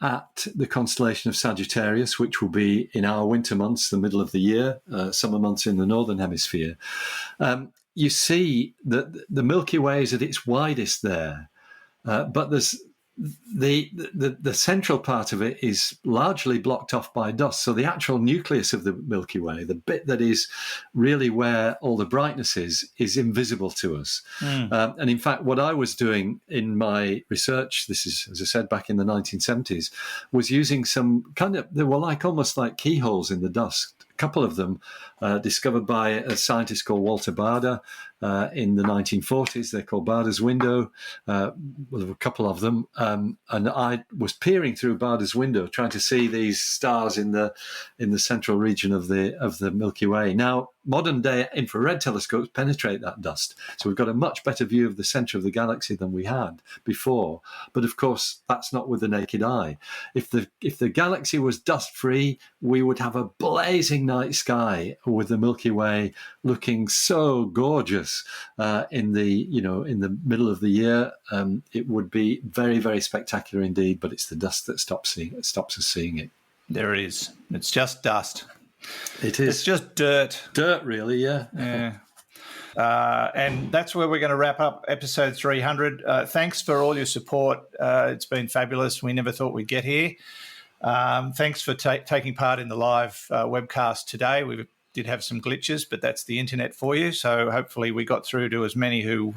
at the constellation of Sagittarius, which will be in our winter months, the middle of the year, summer months in the northern hemisphere, you see that the Milky Way is at its widest there, but there's the central part of it is largely blocked off by dust. So the actual nucleus of the Milky Way, the bit that is really where all the brightness is invisible to us. And in fact, what I was doing in my research, this is, as I said, back in the 1970s, was using some kind of, they were almost like keyholes in the dust, a couple of them discovered by a scientist called Walter Baade in the 1940s. They're called Baade's window. Well, there were a couple of them, and I was peering through Baade's window, trying to see these stars in the central region of the Milky Way. Now, modern day infrared telescopes penetrate that dust, so we've got a much better view of the centre of the galaxy than we had before. But of course, that's not with the naked eye. If the galaxy was dust free, we would have a blazing night sky with the Milky Way looking so gorgeous in the middle of the year. It would be very, very spectacular indeed. But it's the dust that stops us seeing it. There it is. It's just dust. It is. It's just dirt. Dirt, really, yeah. Yeah. And that's where we're going to wrap up episode 300. Thanks for all your support. It's been fabulous. We never thought we'd get here. Thanks for taking part in the live webcast today. We did have some glitches, but that's the internet for you. So hopefully we got through to as many who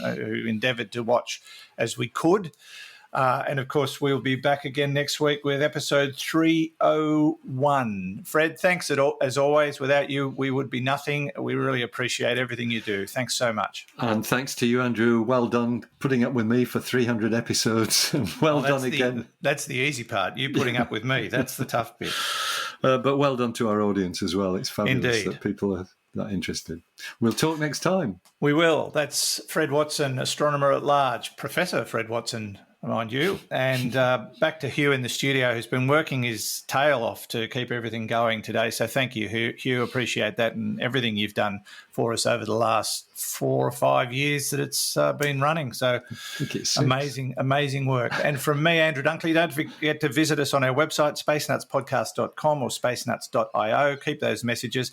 endeavoured to watch as we could. And, of course, we'll be back again next week with episode 301. Fred, thanks as always. Without you, we would be nothing. We really appreciate everything you do. Thanks so much. And thanks to you, Andrew. Well done putting up with me for 300 episodes. Well done again. That's the easy part. You putting up with me. That's the tough bit. But well done to our audience as well. It's fabulous Indeed. that people are that interested. We'll talk next time. We will. That's Fred Watson, astronomer at large, Professor Fred Watson, mind you. And back to Hugh in the studio, who's been working his tail off to keep everything going today. So thank you, Hugh. Appreciate that and everything you've done for us over the last 4 or 5 years that it's been running. So amazing work. And from me, Andrew Dunkley, don't forget to visit us on our website, spacenutspodcast.com or spacenuts.io. Keep those messages.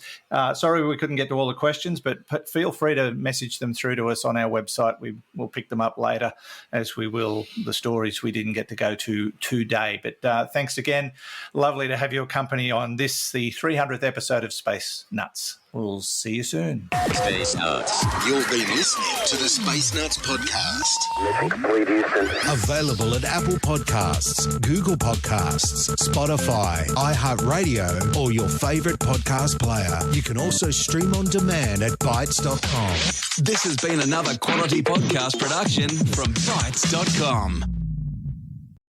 Sorry we couldn't get to all the questions, but feel free to message them through to us on our website. We will pick them up later, as we will the stories we didn't get to go to today. But thanks again. Lovely to have your company on this, the 300th episode of Space Nuts. We'll see you soon. Space Nuts. You've been listening to the Space Nuts podcast. Available at Apple Podcasts, Google Podcasts, Spotify, iHeartRadio, or your favourite podcast player. You can also stream on demand at Bytes.com. This has been another quality podcast production from Bytes.com.